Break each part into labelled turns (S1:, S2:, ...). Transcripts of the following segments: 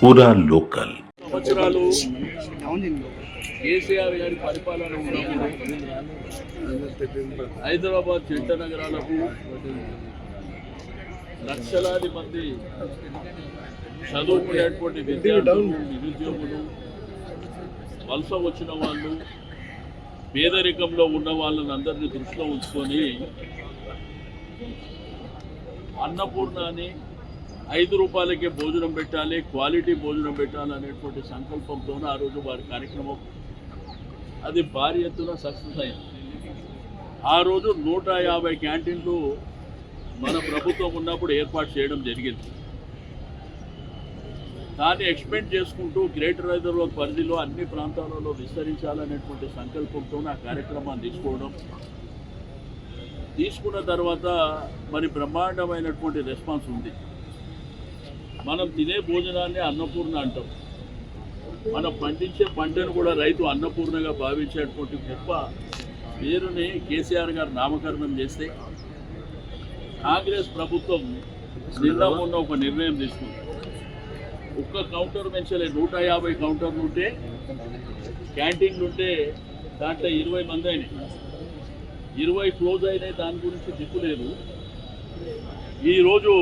S1: పూరా లోకల్
S2: సంవత్సరాలు కేసీఆర్ గారి పరిపాలన ఉన్నప్పుడు హైదరాబాద్ జంట నగరాలకు లక్షలాది మంది చదువుకునేటువంటి విద్యార్థులు, నిరుద్యోగులు, వలస వచ్చిన వాళ్ళు, పేదరికంలో ఉన్న వాళ్ళని అందరినీ దృష్టిలో ఉంచుకొని అన్నపూర్ణ అని 5 రూపాయలకే భోజనం పెట్టాలి, క్వాలిటీ భోజనం పెట్టాలి అనేటువంటి సంకల్పంతో ఆ రోజు వారి కార్యక్రమం అది భారీ ఎత్తున సక్సెస్ అయింది. ఆ రోజు 150 క్యాంటీన్లు మన ప్రభుత్వం ఉన్నప్పుడు ఏర్పాటు చేయడం జరిగింది. దాన్ని ఎక్స్పెండ్ చేసుకుంటూ గ్రేటర్ హైదరాబాద్ పరిధిలో అన్ని ప్రాంతాలలో విస్తరించాలనేటువంటి సంకల్పంతో ఆ కార్యక్రమాన్ని తీసుకున్న తర్వాత మరి బ్రహ్మాండమైనటువంటి రెస్పాన్స్ ఉంది. మనం తినే భోజనాన్ని అన్నపూర్ణ అంటాం. మనం పండించే పంటను కూడా రైతు అన్నపూర్ణగా భావించేటువంటి గొప్ప పేరుని కేసీఆర్ గారు నామకరణం చేస్తే కాంగ్రెస్ ప్రభుత్వం నిన్న మొన్న ఒక నిర్ణయం తీసుకుంది. ఒక్క కౌంటర్ పెంచలే, 150 కౌంటర్లు ఉంటే, క్యాంటీన్లు ఉంటే దాంట్లో 20 మంది అయినాయి, 20 క్లోజ్ అయినాయి. దాని గురించి దిక్కు లేదు. ఈరోజు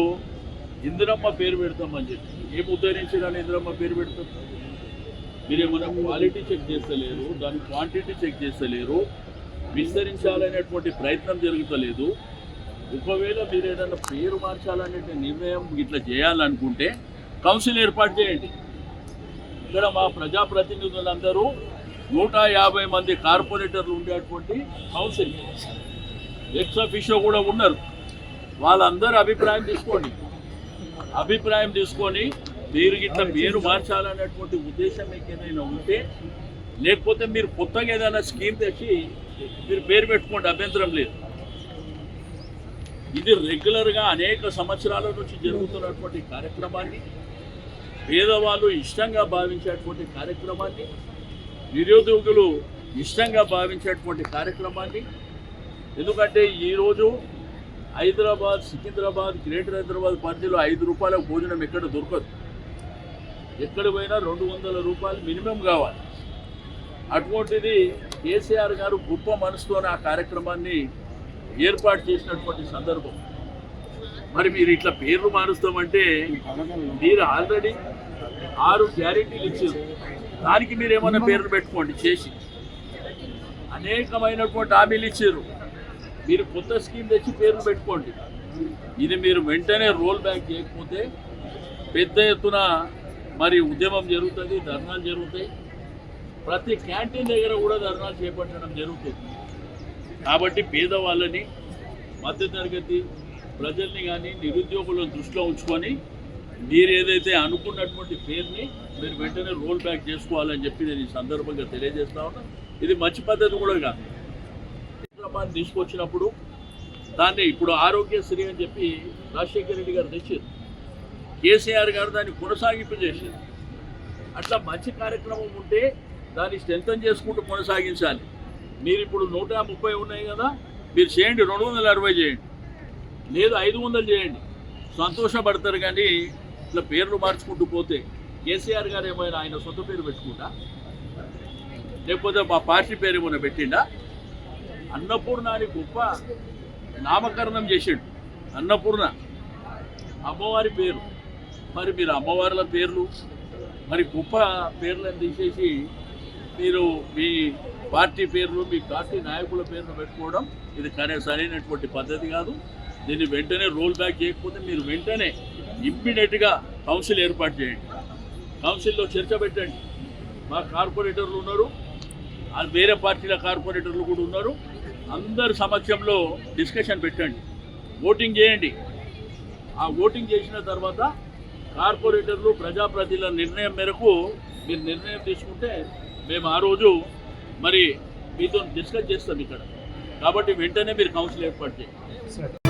S2: ఇందిరమ్మ పేరు పెడతామని చెప్పి ఏం ఉద్ధరించడానికి ఇందిరమ్మ పేరు పెడతాం? మీరేమన్నా క్వాలిటీ చెక్ చేస్తలేరు, దాని క్వాంటిటీ చెక్ చేస్తలేరు, విస్తరించాలనేటువంటి ప్రయత్నం జరుగుతలేదు. ఒకవేళ మీరు ఏదైనా పేరు మార్చాలనే నిర్ణయం ఇట్లా చేయాలనుకుంటే కౌన్సిల్ ఏర్పాటు చేయండి. ఇక్కడ మా ప్రజాప్రతినిధులందరూ 150 మంది కార్పొరేటర్లు ఉండేటువంటి కౌన్సిల్ ఎక్స్ ఆఫీషియో కూడా ఉన్నారు. వాళ్ళందరూ అభిప్రాయం తీసుకొని మీరు ఇట్లా పేరు మార్చాలనేటువంటి ఉద్దేశం మీకు ఏదైనా ఉంటే, లేకపోతే మీరు కొత్తగా ఏదైనా స్కీమ్ తెచ్చి మీరు పేరు పెట్టుకోండి, అభ్యంతరం లేదు. ఇది రెగ్యులర్గా అనేక సంవత్సరాల నుంచి జరుగుతున్నటువంటి కార్యక్రమాన్ని, పేదవాళ్ళు ఇష్టంగా భావించేటువంటి కార్యక్రమాన్ని, నిరుద్యోగులు ఇష్టంగా భావించేటువంటి కార్యక్రమాన్ని. ఎందుకంటే ఈరోజు హైదరాబాద్, సికింద్రాబాద్, గ్రేటర్ హైదరాబాద్ పరిధిలో 5 రూపాయల భోజనం ఎక్కడ దొరకదు. ఎక్కడ పోయినా 200 రూపాయలు మినిమం కావాలి. అటువంటిది కేసీఆర్ గారు గొప్ప మనసుతో ఆ కార్యక్రమాన్ని ఏర్పాటు చేసినటువంటి సందర్భం. మరి మీరు ఇట్లా పేర్లు మారుస్తామంటే మీరు ఆల్రెడీ 6 గ్యారెంటీలు ఇచ్చారు. దానికి మీరు ఏమైనా పేర్లు పెట్టుకోండి చేసి. అనేకమైనటువంటి హామీలు ఇచ్చారు. మీరు కొత్త స్కీమ్ తెచ్చి పేర్లు పెట్టుకోండి. ఇది మీరు వెంటనే రోల్ బ్యాక్ చేయకపోతే పెద్ద ఎత్తున మరి ఉద్యమం జరుగుతుంది, ధర్నాలు జరుగుతాయి. ప్రతి క్యాంటీన్ దగ్గర కూడా ధర్నాలు చేపట్టడం జరుగుతుంది. కాబట్టి పేదవాళ్ళని, మధ్యతరగతి ప్రజల్ని కానీ నిరుద్యోగులను దృష్టిలో ఉంచుకొని మీరు ఏదైతే అనుకున్నటువంటి పేరుని మీరు వెంటనే రోల్ బ్యాక్ చేసుకోవాలని చెప్పి నేను ఈ సందర్భంగా తెలియజేస్తా ఉన్నా. ఇది మంచి పద్ధతి కూడా కాదు. హైదరాబాద్ తీసుకొచ్చినప్పుడు దాన్ని ఇప్పుడు ఆరోగ్యశ్రీ అని చెప్పి రాజశేఖర రెడ్డి గారు తెచ్చారు. కేసీఆర్ గారు దాన్ని కొనసాగింపు చేశారు. అట్లా మంచి కార్యక్రమం ఉంటే దాన్ని స్ట్రెంథన్ చేసుకుంటూ కొనసాగించాలి. మీరు ఇప్పుడు 130 ఉన్నాయి కదా, మీరు చేయండి, 260 చేయండి, లేదు 500 చేయండి, సంతోషపడతారు. కానీ ఇట్లా పేర్లు మార్చుకుంటూ పోతే కేసీఆర్ గారు ఏమైనా ఆయన సొంత పేరు పెట్టుకుంటా, లేకపోతే మా పార్టీ పేరు ఏమైనా పెట్టిండా? అన్నపూర్ణ అని గొప్ప నామకరణం చేసాడు. అన్నపూర్ణ అమ్మవారి పేరు. మరి మీరు అమ్మవార్ల పేర్లు, మరి గొప్ప పేర్లను తీసేసి మీరు మీ పార్టీ పేర్లు, మీ పార్టీ నాయకుల పేర్లు పెట్టుకోవడం ఇది సరైనటువంటి పద్ధతి కాదు. దీన్ని వెంటనే రోల్ బ్యాక్ చేయకపోతే మీరు వెంటనే ఇమ్మీడియట్గా కౌన్సిల్ ఏర్పాటు చేయండి. కౌన్సిల్లో చర్చ పెట్టండి. మా కార్పొరేటర్లు ఉన్నారు, వేరే పార్టీల కార్పొరేటర్లు కూడా ఉన్నారు. అందరి సమక్షంలో డిస్కషన్ పెట్టండి, ఓటింగ్ చేయండి. ఆ ఓటింగ్ చేసిన తర్వాత కార్పొరేటర్లు, ప్రజాప్రతినిధుల నిర్ణయం మేరకు మీరు నిర్ణయం తీసుకుంటే మేము ఆ రోజు మరి మీతో డిస్కస్ చేస్తాం ఇక్కడ. కాబట్టి వెంటనే మీరు కౌన్సిల్ ఏర్పాటు చేయండి.